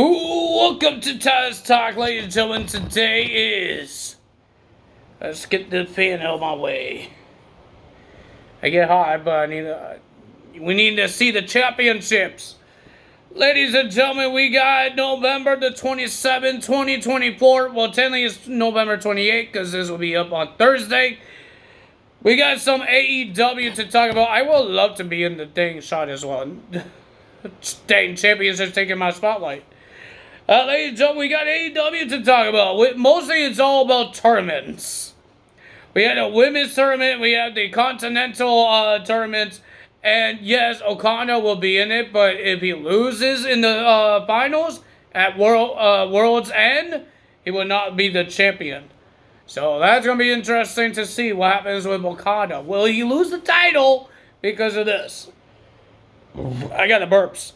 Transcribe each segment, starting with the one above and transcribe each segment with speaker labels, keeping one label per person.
Speaker 1: Welcome to Taz Talk, ladies and gentlemen. Today is... Let's get the fan out of my way. I get hot, but we need to see the championships. Ladies and gentlemen, we got November the 27th, 2024. Well, technically it's November 28th, because this will be up on Thursday. We got some AEW to talk about. I would love to be in the dang shot as well. Dang champions are taking my spotlight. Ladies and gentlemen, we got AEW to talk about. Mostly it's all about tournaments. We had a women's tournament. We had the Continental tournament. And yes, Okada will be in it. But if he loses in the finals at World's End, he will not be the champion. So that's going to be interesting to see what happens with Okada. Will he lose the title because of this? I got the burps.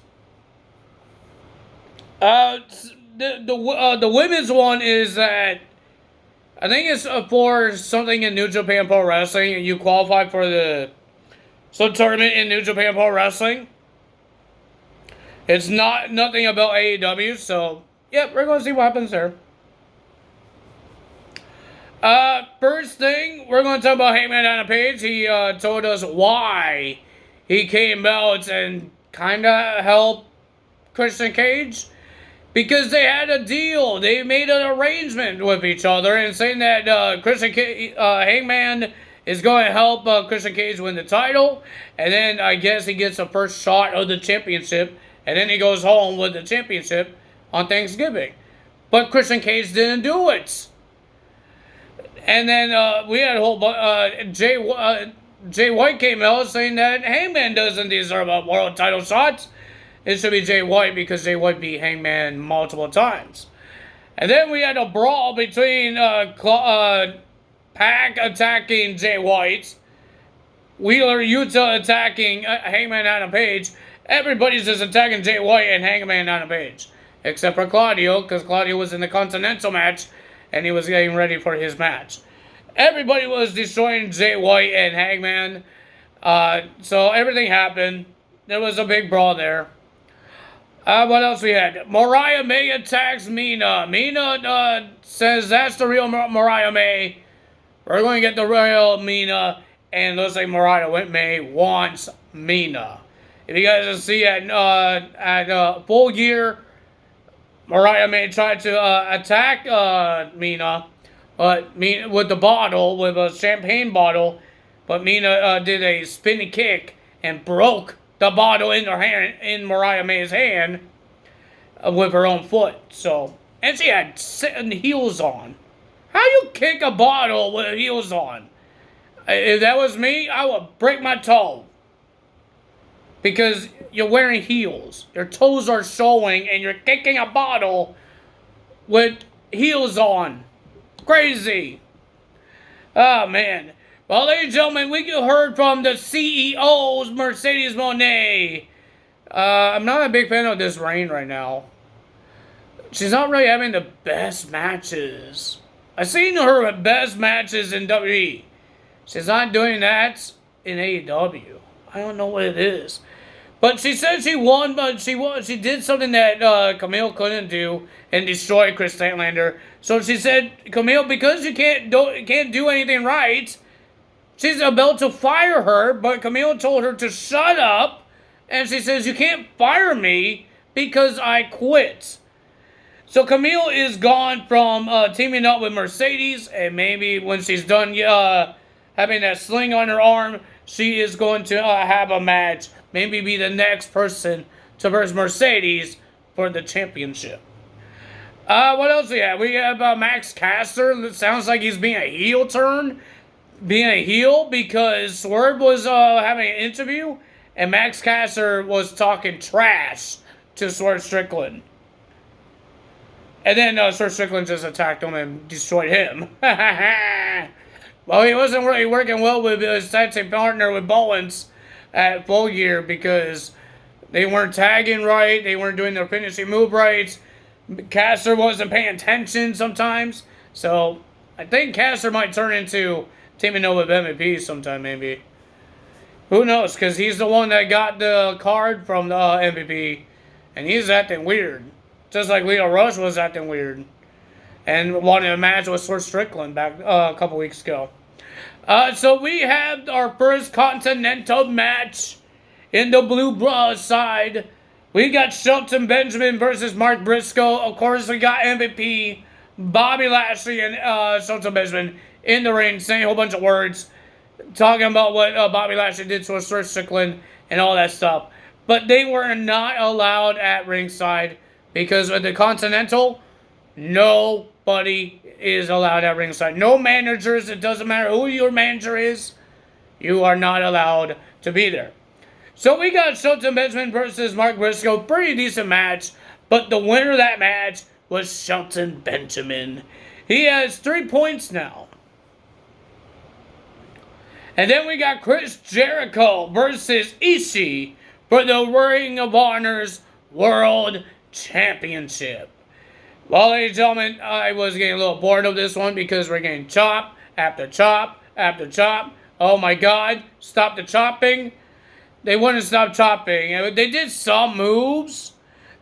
Speaker 1: The women's one is that I think it's for something in New Japan Pro Wrestling, and you qualify for some tournament in New Japan Pro Wrestling. It's nothing about AEW, so yeah, we're gonna see what happens there. First thing, we're gonna talk about Hangman Adam Page. He told us why he came out and kinda helped Christian Cage. Because they had a deal. They made an arrangement with each other and saying that Hangman is going to help Christian Cage win the title. And then I guess he gets the first shot of the championship. And then he goes home with the championship on Thanksgiving. But Christian Cage didn't do it. And then we had a whole Jay White came out saying that Hangman doesn't deserve a world title shot. It should be Jay White because Jay White beat Hangman multiple times. And then we had a brawl between Pac attacking Jay White, Wheeler Yuta attacking Hangman Adam Page. Everybody's just attacking Jay White and Hangman Adam Page. Except for Claudio, because Claudio was in the Continental match and he was getting ready for his match. Everybody was destroying Jay White and Hangman. So everything happened. There was a big brawl there. What else we had? Mariah May attacks Mina. Mina says that's the real Mariah May. We're going to get the real Mina. And looks like Mariah May wants Mina. If you guys can see at Full Gear, Mariah May tried to attack Mina. But with the bottle, with a champagne bottle. But Mina did a spinning kick and broke the bottle in her hand, in Mariah May's hand, with her own foot. So, and she had heels on. How you kick a bottle with heels on? If that was me, I would break my toe. Because you're wearing heels. Your toes are showing, and you're kicking a bottle with heels on. Crazy. Oh, man. Well, ladies and gentlemen, we heard from the CEO's Mercedes Moné. I'm not a big fan of this reign right now. She's not really having the best matches. I've seen her with best matches in WWE. She's not doing that in AEW. I don't know what it is. But she said she won, but she did something that Camille couldn't do and destroy Chris Statlander. So she said, Camille, because you can't do anything right, she's about to fire her, but Camille told her to shut up. And she says, you can't fire me because I quit. So Camille is gone from teaming up with Mercedes. And maybe when she's done having that sling on her arm, she is going to have a match. Maybe be the next person to verse Mercedes for the championship. What else we have? We have Max Caster. It sounds like he's being a heel turn. Being a heel because Swerve was having an interview and Max Caster was talking trash to Swerve Strickland. And then Swerve Strickland just attacked him and destroyed him. Well, he wasn't really working well with his tag team partner with Bowens at Full Gear because they weren't tagging right, they weren't doing their finishing move right. Caster wasn't paying attention sometimes. So I think Caster might turn into teaming up with MVP sometime, maybe. Who knows? Because he's the one that got the card from the MVP. And he's acting weird. Just like Leo Rush was acting weird. And wanted a match with Swerve Strickland back a couple weeks ago. So we have our first Continental match in the blue bra side. We got Shelton Benjamin versus Mark Briscoe. Of course, we got MVP Bobby Lashley and Shelton Benjamin in the ring, saying a whole bunch of words, talking about what Bobby Lashley did to Swerve Strickland and all that stuff. But they were not allowed at ringside because with the Continental, nobody is allowed at ringside. No managers. It doesn't matter who your manager is. You are not allowed to be there. So we got Shelton Benjamin versus Mark Briscoe. Pretty decent match. But the winner of that match was Shelton Benjamin. He has 3 points now. And then we got Chris Jericho versus Ishii for the Ring of Honor's World Championship. Well, ladies and gentlemen, I was getting a little bored of this one because we're getting chop after chop after chop. Oh my God, stop the chopping. They wouldn't stop chopping. They did some moves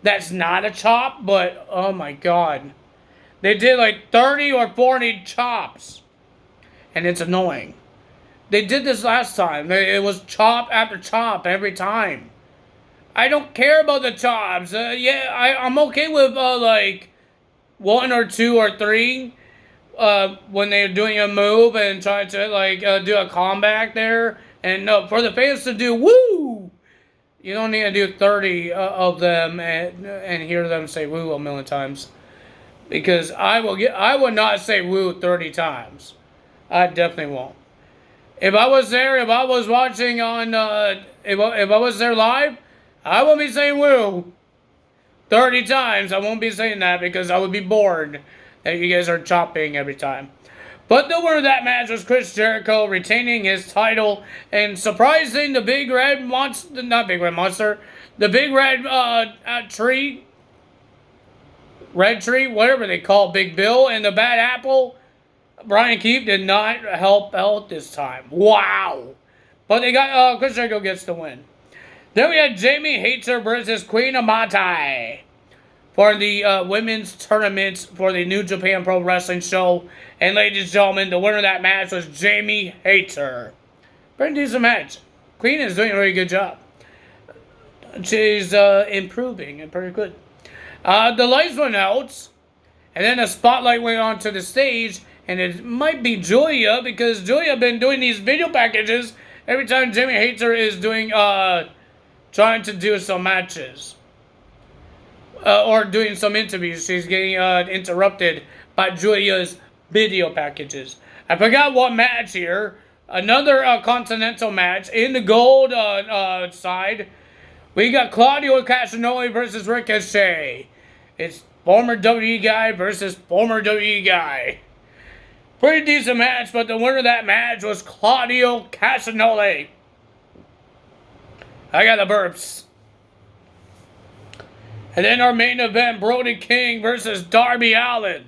Speaker 1: that's not a chop, but oh my God. They did like 30 or 40 chops. And it's annoying. They did this last time. It was chop after chop every time. I don't care about the chops. I'm okay with like 1 or 2 or 3 when they're doing a move and trying to like do a comeback there. And for the fans to do woo, you don't need to do 30 of them and hear them say woo a million times. Because I would not say woo 30 times. I definitely won't. If I was there, if I was watching on, if I was there live, I won't be saying woo 30 times. I won't be saying that because I would be bored that you guys are chopping every time. But the winner of that match was Chris Jericho, retaining his title and surprising the Big Red Monster, not Big Red Monster, the Big Red Tree, Red Tree, whatever they call Big Bill, and the Bad Apple. Brian Keefe did not help out this time. Wow. But they got, Chris Jericho gets the win. Then we had Jamie Hayter versus Queen Amatai for the women's tournament for the New Japan Pro Wrestling show. And ladies and gentlemen, the winner of that match was Jamie Hayter. Pretty decent match. Queen is doing a really good job. She's improving and pretty good. The lights went out, and then the spotlight went onto the stage, and it might be Julia because Julia been doing these video packages every time Jamie Hayter is doing trying to do some matches. Or doing some interviews. She's getting interrupted by Julia's video packages. I forgot what match here. Another Continental match in the gold side. We got Claudio Castagnoli versus Ricochet. It's former WWE guy versus former WWE guy. Pretty decent match, but the winner of that match was Claudio Castagnoli. I got the burps. And then our main event, Brody King versus Darby Allin.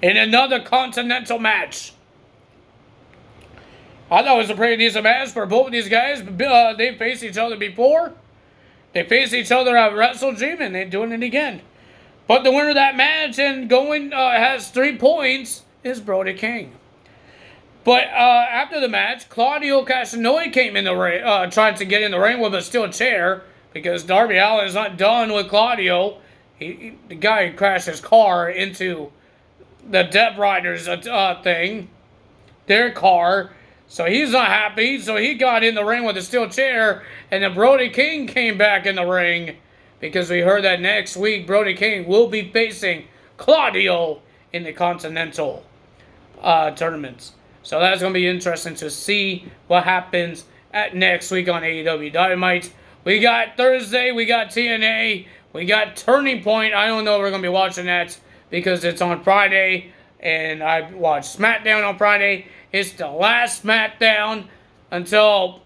Speaker 1: In another Continental match. I thought it was a pretty decent match for both of these guys. They faced each other before. They faced each other at WrestleDream, and they're doing it again. But the winner of that match and going has 3 points is Brody King. But after the match, Claudio Castagnoli came in the ring, tried to get in the ring with a steel chair because Darby Allin is not done with Claudio. The guy crashed his car into the Death Riders thing, their car. So he's not happy. So he got in the ring with a steel chair, and then Brody King came back in the ring because we heard that next week Brody King will be facing Claudio in the Continental tournaments. So that's going to be interesting to see what happens at next week on AEW Dynamite. We got Thursday, we got TNA, we got Turning Point. I don't know if we're going to be watching that because it's on Friday, and I watched SmackDown on Friday. It's the last SmackDown until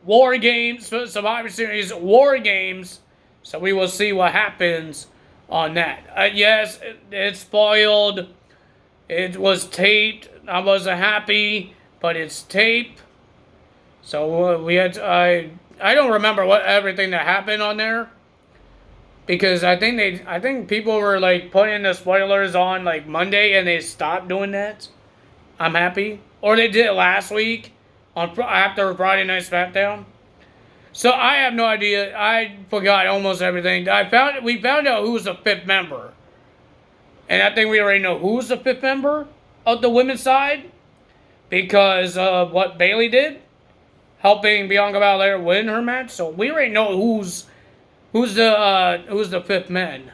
Speaker 1: War Games, Survivor Series War Games. So we will see what happens on that. Yes, it's spoiled. It was taped. I wasn't happy, but it's tape. So we had. I don't remember what everything that happened on there, because I think people were like putting the spoilers on like Monday and they stopped doing that. I'm happy, or they did it last week on after Friday Night SmackDown. So I have no idea. I forgot almost everything. We found out who's the fifth member, and I think we already know who's the fifth member of the women's side because of what Bayley did, helping Bianca Belair win her match. So we already know who's the fifth man.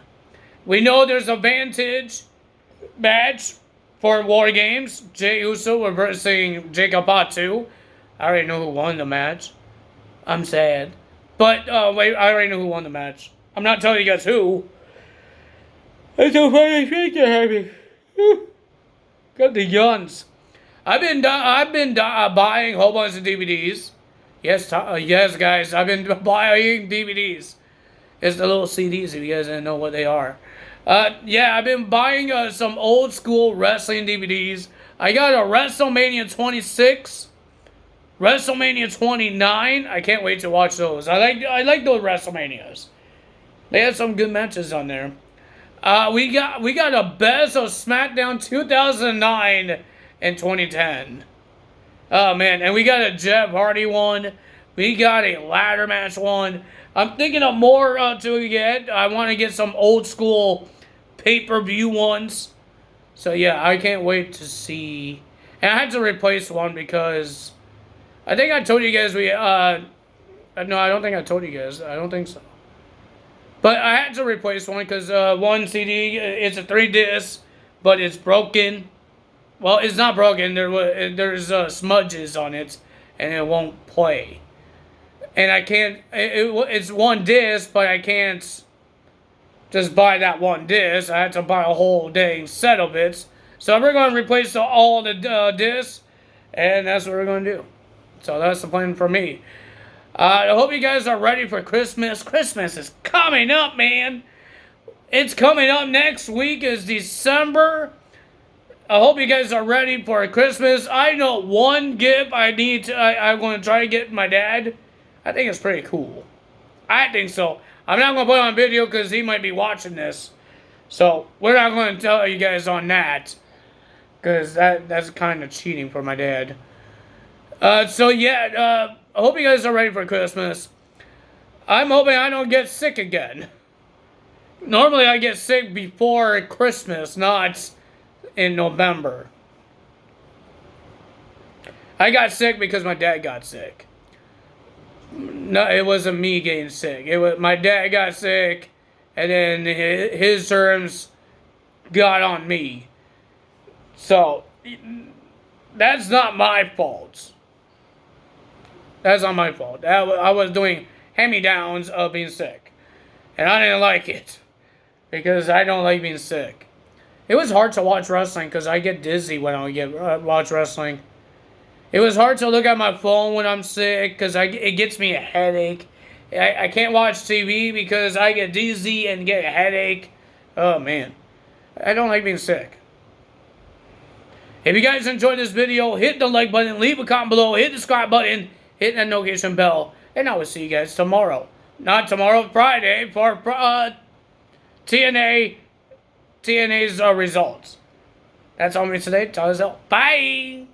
Speaker 1: We know there's a Vantage match for War Games. Jey Uso versus Jacob Fatu. I already know who won the match. I'm sad. But, wait, I already know who won the match. I'm not telling you guys who. It's so funny thinking, Happy. Got the yawns. I've been buying a whole bunch of DVDs. Yes, yes, guys. I've been buying DVDs. It's the little CDs if you guys didn't know what they are. Yeah, I've been buying some old school wrestling DVDs. I got a WrestleMania 26, WrestleMania 29. I can't wait to watch those. I like those WrestleManias. They had some good matches on there. We got a best of SmackDown 2009 and 2010. Oh man, and we got a Jeff Hardy one. We got a ladder match one. I'm thinking of more to get. I want to get some old school pay-per-view ones. So yeah, I can't wait to see. And I had to replace one because I think I told you guys no, I don't think I told you guys. I don't think so. But I had to replace one because one CD, it's a 3-disc, but it's broken. Well, it's not broken. There's smudges on it, and it won't play. And I can't. It's one disc, but I can't just buy that one disc. I had to buy a whole dang set of it. So we're going to replace all the discs, and that's what we're going to do. So that's the plan for me. I hope you guys are ready for Christmas. Christmas is coming up, man. It's coming up next week is December. I hope you guys are ready for Christmas. I know one gift I'm going to try to get my dad. I think it's pretty cool. I think so. I'm not going to put it on video because he might be watching this. So, we're not going to tell you guys on that. Because that's kind of cheating for my dad. So, yeah. I hope you guys are ready for Christmas. I'm hoping I don't get sick again. Normally, I get sick before Christmas, not in November. I got sick because my dad got sick. No, it wasn't me getting sick. It was my dad got sick, and then his terms got on me. So that's not my fault. That's not my fault. I was doing hand-me-downs of being sick, and I didn't like it because I don't like being sick. It was hard to watch wrestling because I get dizzy when I watch wrestling. It was hard to look at my phone when I'm sick because it gets me a headache. I can't watch TV because I get dizzy and get a headache. Oh, man. I don't like being sick. If you guys enjoyed this video, hit the like button, leave a comment below, hit the subscribe button, hit that notification bell, and I will see you guys tomorrow. Not tomorrow, Friday, for TNA's results. That's all for me today. Bye!